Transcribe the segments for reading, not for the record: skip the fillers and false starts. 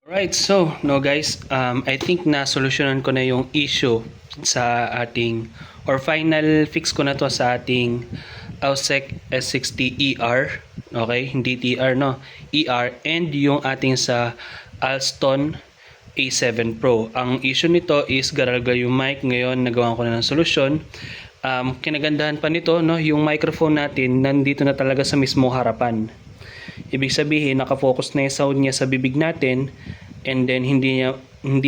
Right, so no guys, I think na solusyonan ko na yung issue sa ating or final fix ko na to sa ating Ausec S60ER. Okay, hindi TR no, ER, and yung ating sa Alston A7 Pro. Ang issue nito is garalgal yung mic. Ngayon nagawa ko na ng solusyon. Kinagandahan pa nito no, yung microphone natin nandito na talaga sa mismo harapan. Ibig sabihin, nakafocus na yung sound niya sa bibig natin, and then hindi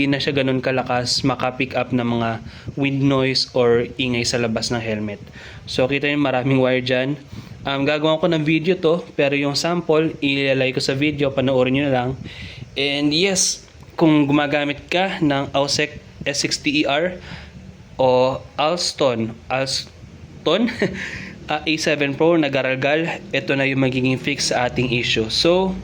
na siya ganun kalakas maka-pick up ng mga wind noise or ingay sa labas ng helmet. So kita niyo maraming wire dyan. Gagawa ko ng video to, pero yung sample ilalagay ko sa video, panoorin niyo na lang. And yes, kung gumagamit ka ng Ausec S60ER o Alston A7 Pro na garalgal, ito na yung magiging fix sa ating issue. So,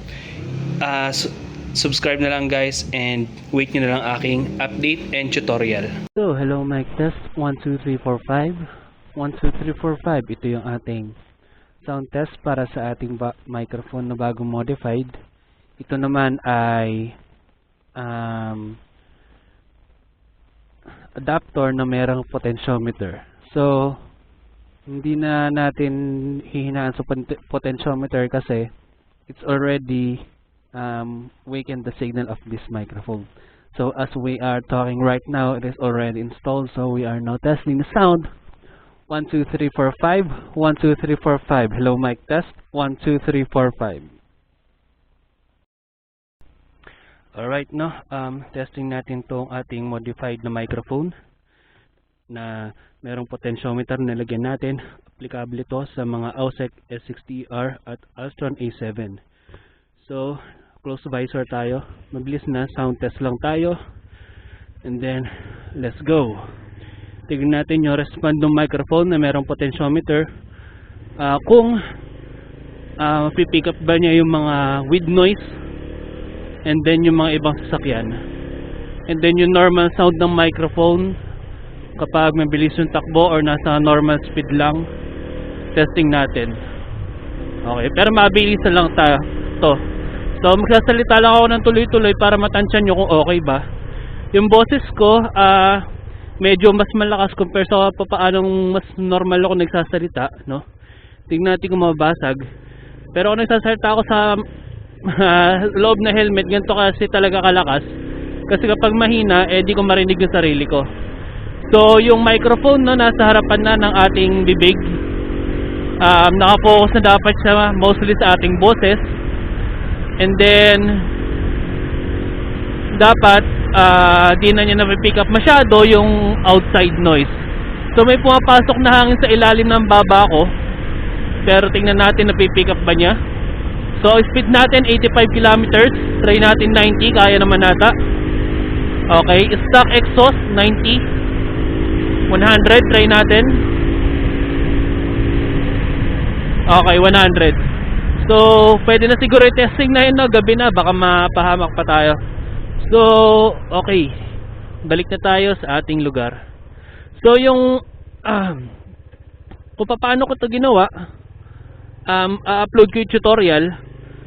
subscribe na lang guys, and wait nyo na lang aking update and tutorial. So, hello mic test, 1, 2, 3, 4, 5. 1, 2, 3, 4, 5. Ito yung ating sound test para sa ating microphone na bagong modified. Ito naman ay adapter na merang potentiometer. So, hindi na natin hihinaan sa potentiometer kasi it's already weakened the signal of this microphone. So as we are talking right now, it is already installed, so we are now testing the sound. 1, 2, 3, 4, 5. 1, 2, 3, 4, 5. Hello mic test. 1, 2, 3, 4, 5. Alright, no, testing natin tong ating modified na microphone na merong potentiometer na nilagyan natin. Applicable ito sa mga Ausec S60ER at Alston A7. So, close visor tayo. Mabilis na, sound test lang tayo. And then, let's go. Tignan natin yung respond ng microphone na merong potentiometer. Kung pipick up ba niya yung mga wind noise, and then yung mga ibang sasakyan. And then yung normal sound ng microphone kapag mabilis yung takbo or nasa normal speed lang. Testing natin. Okay, pero mabilis na lang to. So magsasalita lang ako ng tuloy-tuloy para matansyan nyo kung okay ba. Yung boses ko medyo mas malakas compare sa paanong mas normal ako nagsasalita, no? Tingnan natin kung mabasag. Pero kung nagsasalita ako sa loob na helmet, ganito kasi talaga kalakas. Kasi kapag mahina, di ko marinig yung sarili ko. So, yung microphone na nasa harapan na ng ating bibig, nakafocus na dapat siya mostly sa ating boses. And then, dapat, di na niya na-pick up masyado yung outside noise. So, may pumapasok na hangin sa ilalim ng baba ko. Pero tingnan natin na-pick up ba niya. So, speed natin 85 kilometers. Try natin 90, kaya naman nata. Okay, stock exhaust 90. 100, try natin. Okay, 100. So, pwede na siguro i-testing na yun, no? Gabi na, baka mapahamak pa tayo. So, okay, balik na tayo sa ating lugar. So, yung kung paano ko ito ginawa, upload ko yung tutorial.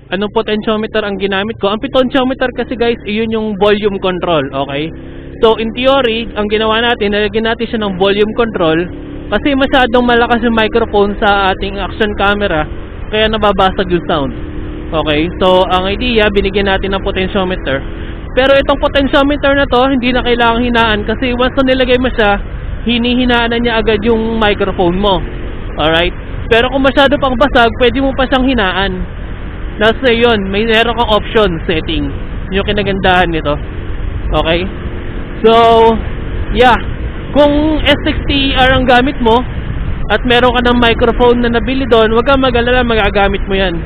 Anong potentiometer ang ginamit ko? Ang potentiometer kasi guys, iyon yung volume control, okay? So in theory, ang ginawa natin, nalagyan natin siya ng volume control kasi masyadong malakas yung microphone sa ating action camera, kaya nababasag yung sound. Okay, so ang idea, binigyan natin ng potentiometer. Pero itong potentiometer na to, hindi na kailangang hinaan kasi once na nilagay mo siya, hinihinaan na niya agad yung microphone mo. Alright? Pero kung masyado pang basag, pwede mo pa siyang hinaan. Nasa yun, meron kang option setting. Yung kinagandahan nito. Okay? So, yeah. Kung S60ER ang gamit mo at meron ka ng microphone na nabili doon, huwag kang mag-alala, magagamit mo yan.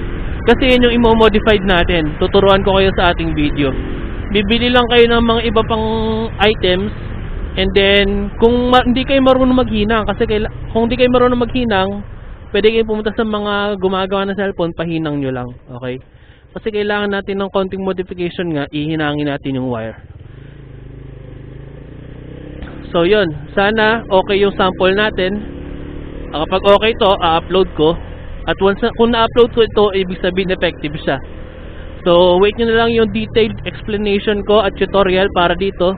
Kasi yun yung imo-modified natin. Tuturuan ko kayo sa ating video. Bibili lang kayo ng mga iba pang items, and then kung hindi kayo marunong maghinang, kasi kung hindi kayo marunong maghinang, pwede kayo pumunta sa mga gumagawa ng cellphone, pahinang nyo lang. Okay? Kasi kailangan natin ng konting modification nga, ihinangin natin yung wire. So yun, sana okay yung sample natin. Kapag okay to, upload ko. At once kung na-upload ko ito, ibig sabihin effective siya. So, wait nyo na lang yung detailed explanation ko at tutorial para dito.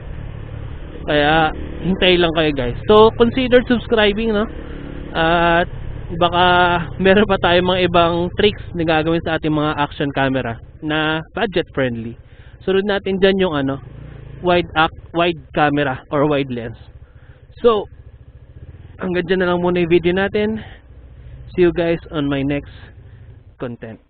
Kaya, hintay lang kayo guys. So, consider subscribing, no? At baka meron pa tayong mga ibang tricks na gagawin sa ating mga action camera na budget friendly. Sunod natin dyan yung wide camera or wide lens. So, hanggang dyan na lang muna yung video natin. See you guys on my next content.